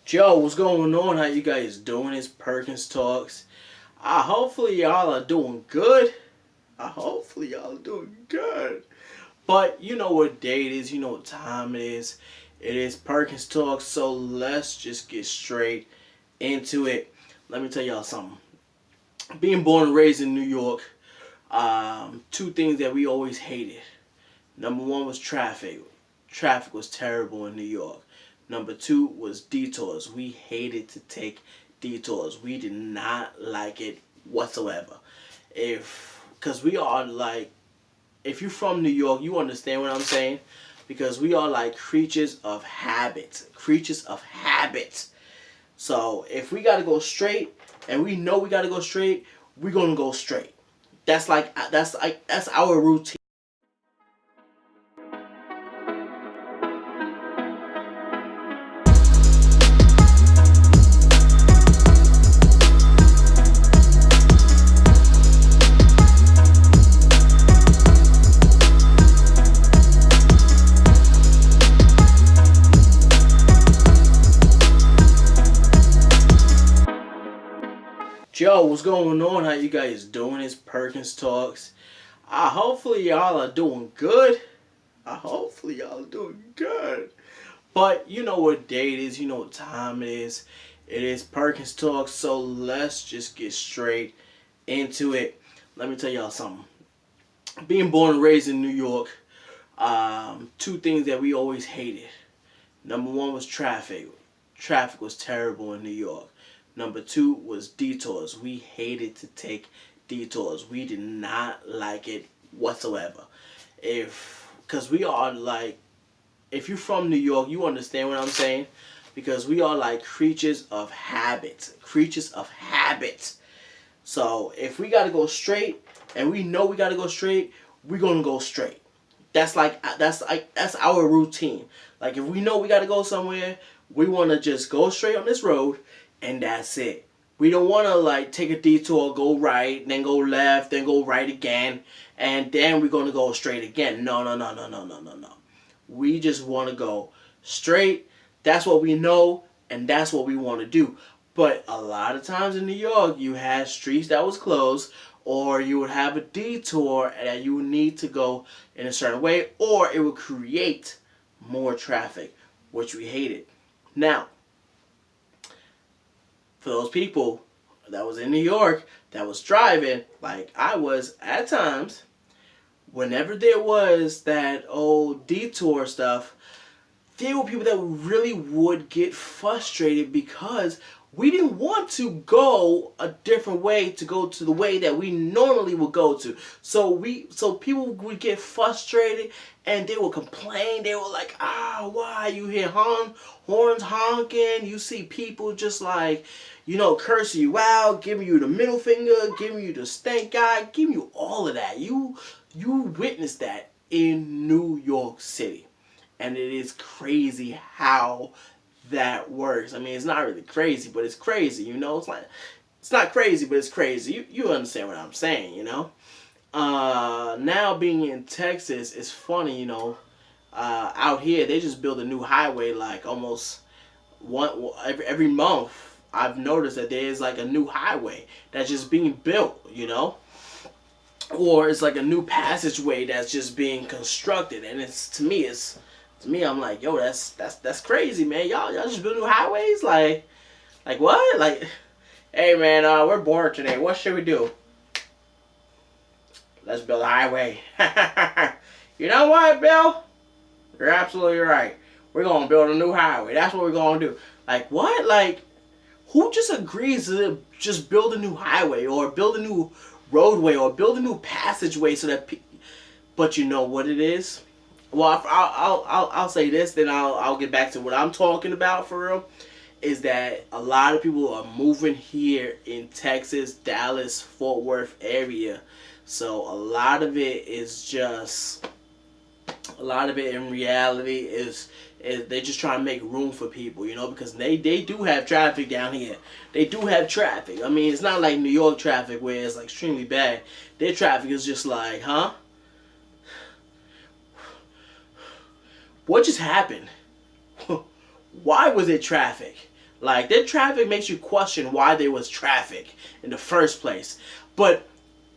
Joe, what's going on? How you guys doing? It's Perkins Talks. Hopefully y'all are doing good. Hopefully y'all are doing good. But you know what day it is. You know what time it is. It is Perkins Talks. So let's just get straight into it. Let me tell y'all something. Being born and raised in New York, two things that we always hated. Number one was traffic. Traffic was terrible in New York. Number two was detours. We hated to take detours. We did not like it whatsoever. Because we are like, if you're from New York, you understand what I'm saying. Because we are like creatures of habit. Creatures of habit. So if we got to go straight, and we know we got to go straight, we're gonna go straight. That's our routine. Joe, what's going on? How you guys doing? It's Perkins Talks. Hopefully y'all are doing good. Hopefully y'all are doing good. But you know what day it is. You know what time it is. It is Perkins Talks. So let's just get straight into it. Let me tell y'all something. Being born and raised in New York, two things that we always hated. Number one was traffic. Traffic was terrible in New York. Number two was detours. We hated to take detours. We did not like it whatsoever. Because we are like, if you're from New York, you understand what I'm saying. Because we are like creatures of habit. Creatures of habit. So if we got to go straight, and we know we got to go straight, we're gonna go straight. That's our routine. Like if we know we got to go somewhere, we want to just go straight on this road, and that's it. We don't want to like take a detour, go right, then go left, then go right again, and then we're gonna go straight again. No, no, no, no, no, no, no, no. We just want to go straight. That's what we know, and that's what we want to do. But a lot of times in New York, you had streets that was closed, or you would have a detour that you would need to go in a certain way, or it would create more traffic, which we hated. Now, for those people that was in New York that was driving, like I was at times, whenever there was that old detour stuff, there were people that really would get frustrated because we didn't want to go a different way to go to the way that we normally would go to. So people would get frustrated and they would complain. They were like, why you hear horns honking? You see people just like, cursing you out, giving you the middle finger, giving you the stank eye, giving you all of that. You witnessed that in New York City. And it is crazy how that works. I mean, it's not really crazy, but it's crazy, It's like, it's not crazy, but it's crazy. You understand what I'm saying, Now being in Texas, it's funny, out here, they just build a new highway like almost every month. I've noticed that there's like a new highway that's just being built, Or it's like a new passageway that's just being constructed. And to me, I'm like, yo, that's crazy, man. Y'all just build new highways, like what? Like, hey, man, we're bored today. What should we do? Let's build a highway. You know what, Bill? You're absolutely right. We're gonna build a new highway. That's what we're gonna do. Like what? Like, who just agrees to just build a new highway or build a new roadway or build a new passageway so that? But you know what it is? Well, I'll say this, then I'll get back to what I'm talking about for real. Is that a lot of people are moving here in Texas, Dallas, Fort Worth area. So a lot of it in reality is they just trying to make room for people, because they do have traffic down here. They do have traffic. I mean, it's not like New York traffic where it's like extremely bad. Their traffic is just like, huh? What just happened? Why was it traffic? Like, their traffic makes you question why there was traffic in the first place. But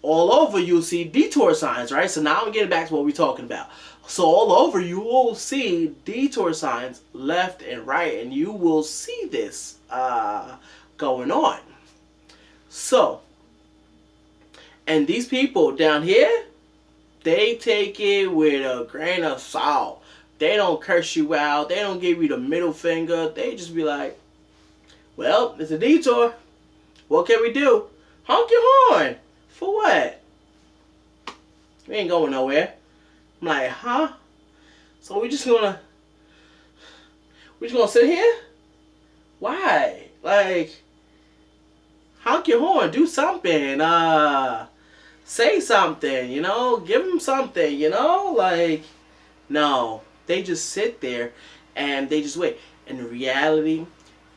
all over you'll see detour signs, right? So now I'm getting back to what we're talking about. So all over you will see detour signs left and right, and you will see this going on. So, and these people down here, they take it with a grain of salt. They don't curse you out. They don't give you the middle finger. They just be like, well, it's a detour. What can we do? Honk your horn. For what? We ain't going nowhere. I'm like, huh? So we just gonna sit here? Why? Like, honk your horn. Do something. Say something. You know, give them something. You know, like, no. They just sit there and they just wait. In reality,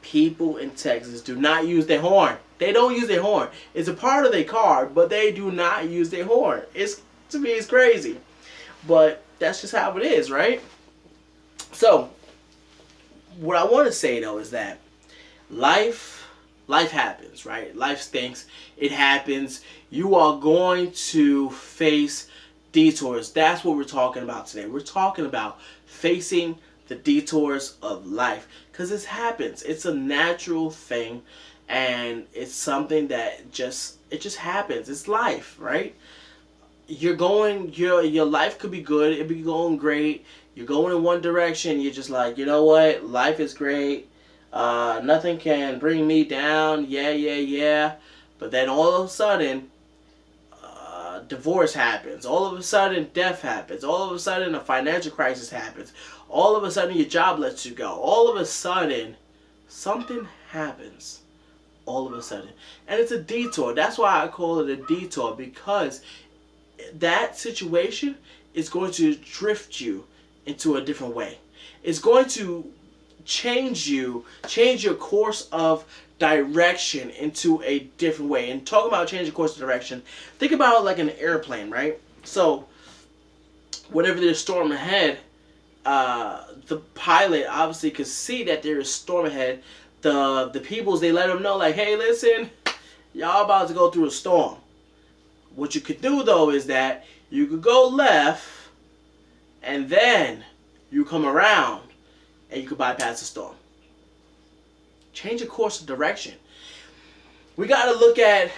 people in Texas do not use their horn. They don't use their horn. It's a part of their car, but they do not use their horn. To me, it's crazy. But that's just how it is, right? So, what I want to say, though, is that life happens, right? Life stinks. It happens. You are going to face detours. That's what we're talking about today. We're talking about facing the detours of life, because this happens. It's a natural thing, and it's something that just happens. It's life, right? Your life could be good. It be going great. You're going in one direction. You're just like, you know what? Life is great. Nothing can bring me down. Yeah. But then all of a sudden, divorce happens. All of a sudden, death happens. All of a sudden, a financial crisis happens. All of a sudden, your job lets you go. All of a sudden, something happens. All of a sudden. And it's a detour. That's why I call it a detour, because that situation is going to drift you into a different way. It's going to change your course of direction into a different way. And talking about changing course of direction, think about it like an airplane, right? So, whenever there's a storm ahead, the pilot obviously could see that there is a storm ahead. The peoples, they let them know, like, hey, listen, y'all about to go through a storm. What you could do, though, is that you could go left, and then you come around, and you could bypass the storm. Change your course of direction. We gotta look at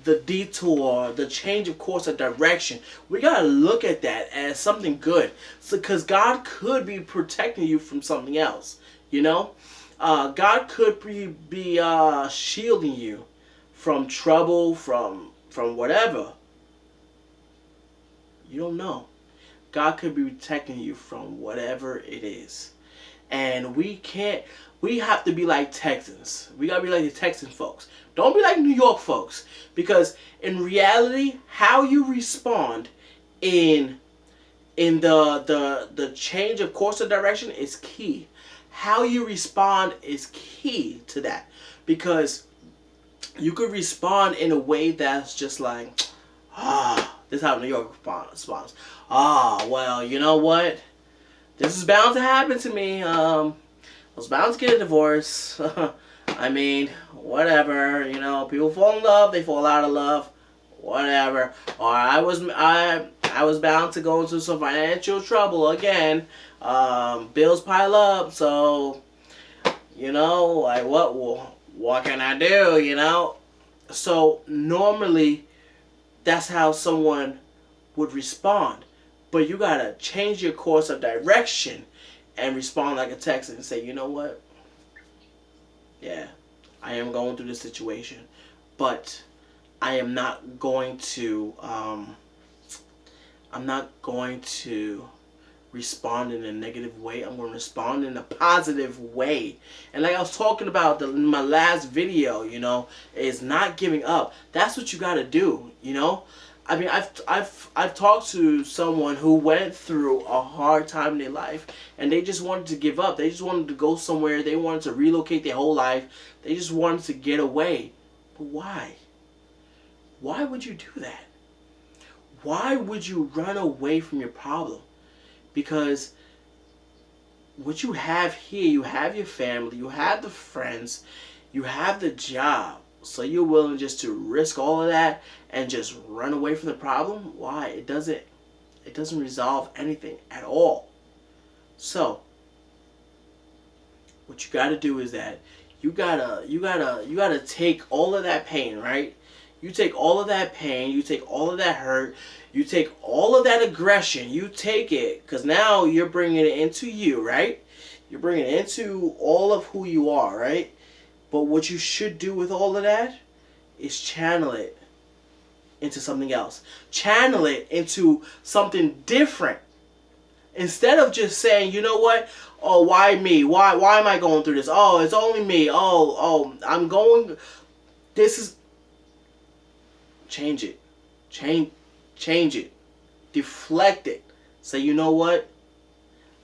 the detour, the change of course of direction. We gotta look at that as something good, because God could be protecting you from something else. You know, God could be shielding you from trouble, from whatever. You don't know. God could be protecting you from whatever it is. And we have to be like Texans. We gotta be like the Texan folks. Don't be like New York folks. Because in reality, how you respond in the change of course of direction is key. How you respond is key to that. Because you could respond in a way that's just like, this is how New York responds. Well, you know what? This is bound to happen to me. I was bound to get a divorce. I mean, whatever. You know, people fall in love, they fall out of love. Whatever. Or I was bound to go into some financial trouble again. Bills pile up, so you know, like what can I do? You know. So normally, that's how someone would respond. But you gotta change your course of direction and respond like a Texan and say, you know what? Yeah, I am going through this situation, but I am not going to respond in a negative way. I'm going to respond in a positive way. And like I was talking about in my last video, you know, is not giving up. That's what you got to do, you know. I mean, I've talked to someone who went through a hard time in their life, and they just wanted to give up. They just wanted to go somewhere. They wanted to relocate their whole life. They just wanted to get away. But why? Why would you do that? Why would you run away from your problem? Because what you have here, you have your family, you have the friends, you have the job. So you're willing just to risk all of that and just run away from the problem? Why? It doesn't resolve anything at all. So what you got to do is that you gotta take all of that pain, right? You take all of that pain, you take all of that hurt, you take all of that aggression, you take it, because now you're bringing it into you, right? You're bringing it into all of who you are, right? But what you should do with all of that is channel it into something else. Channel it into something different. Instead of just saying, you know what? Oh, why me? Why am I going through this? Oh, it's only me. I'm going. This is. Change it. Change it. Deflect it. Say, you know what?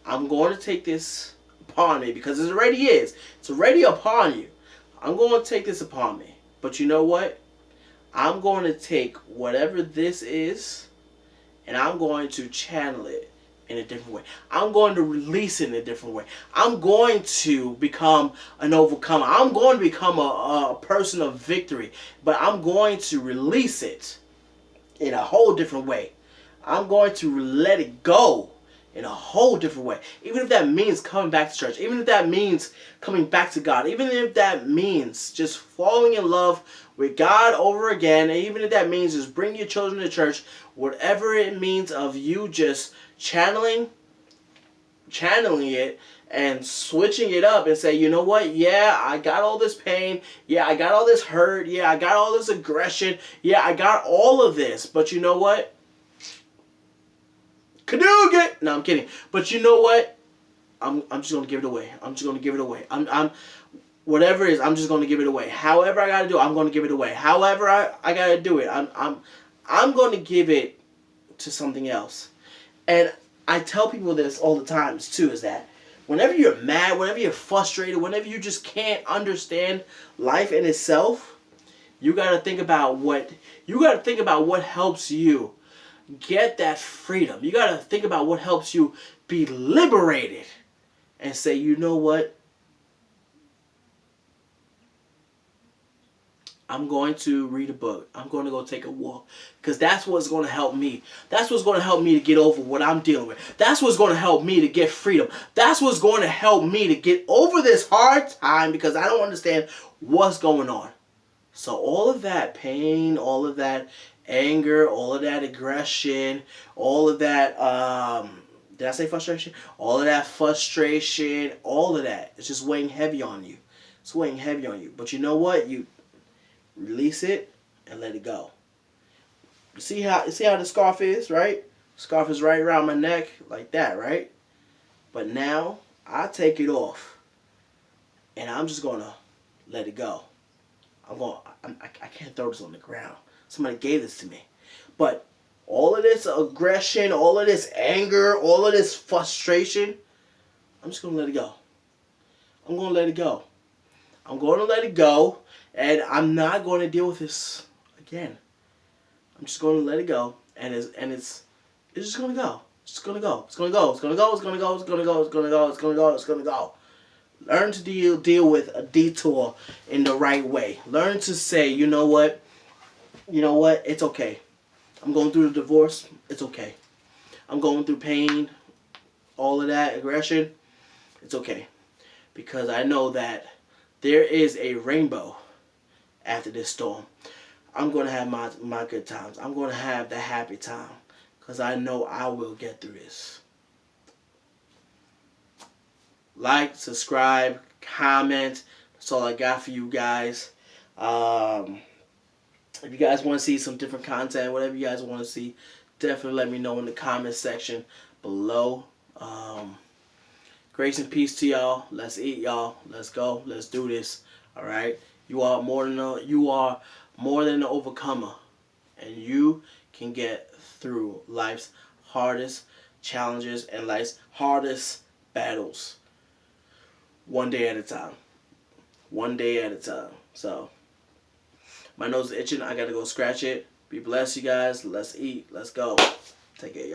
I'm going to take this upon me, because it already is. It's already upon you. I'm going to take this upon me. But you know what? I'm going to take whatever this is, and I'm going to channel it in a different way. I'm going to release it in a different way. I'm going to become an overcomer. I'm going to become a person of victory. But I'm going to release it in a whole different way. I'm going to let it go in a whole different way. Even if that means coming back to church. Even if that means coming back to God. Even if that means just falling in love with God over again. And even if that means just bring your children to church. Whatever it means of you just channeling it and switching it up and say, you know what? Yeah, I got all this pain. Yeah, I got all this hurt. Yeah, I got all this aggression. Yeah, I got all of this. But you know what? Cadogan! No, I'm kidding. But you know what? I'm just gonna give it away. I'm just gonna give it away. I'm whatever it is, I'm just gonna give it away. However I gotta do it, I'm gonna give it away. However I gotta do it, I'm gonna give it to something else. And I tell people this all the time too, is that whenever you're mad, whenever you're frustrated, whenever you just can't understand life in itself, you gotta think about what helps you get that freedom. You gotta think about what helps you be liberated, and say, you know what? I'm going to read a book. I'm going to go take a walk. Because that's what's going to help me. That's what's going to help me to get over what I'm dealing with. That's what's going to help me to get freedom. That's what's going to help me to get over this hard time, because I don't understand what's going on. So all of that pain, all of that anger, all of that aggression, all of that, did I say frustration? All of that frustration, all of that, it's just weighing heavy on you. It's weighing heavy on you. But you know what? You release it and let it go. You see how the scarf is, right? Scarf is right around my neck like that, right? But now I take it off, and I'm just gonna let it go. I can't throw this on the ground. Somebody gave this to me. But all of this aggression, all of this anger, all of this frustration, I'm just gonna let it go. I'm gonna let it go. I'm gonna let it go. And I'm not going to deal with this again. I'm just going to let it go, and it's just going to go. It's just going to go. It's going to go. It's going to go. It's going to go. It's going to go. It's going to go. It's going to go. It's going to go. Learn to deal with a detour in the right way. Learn to say, you know what? You know what? It's okay. I'm going through a divorce. It's okay. I'm going through pain, all of that aggression. It's okay, because I know that there is a rainbow after this storm. I'm going to have my good times. I'm going to have the happy time, because I know I will get through this. Like, subscribe, comment. That's all I got for you guys. If you guys want to see some different content, whatever you guys want to see, definitely let me know in the comment section below. Grace and peace to y'all. Let's eat, y'all. Let's go. Let's do this. All right. You are more than an overcomer, and you can get through life's hardest challenges and life's hardest battles, one day at a time. One day at a time. So, my nose is itching. I gotta go scratch it. Be blessed, you guys. Let's eat. Let's go. Take care, y'all.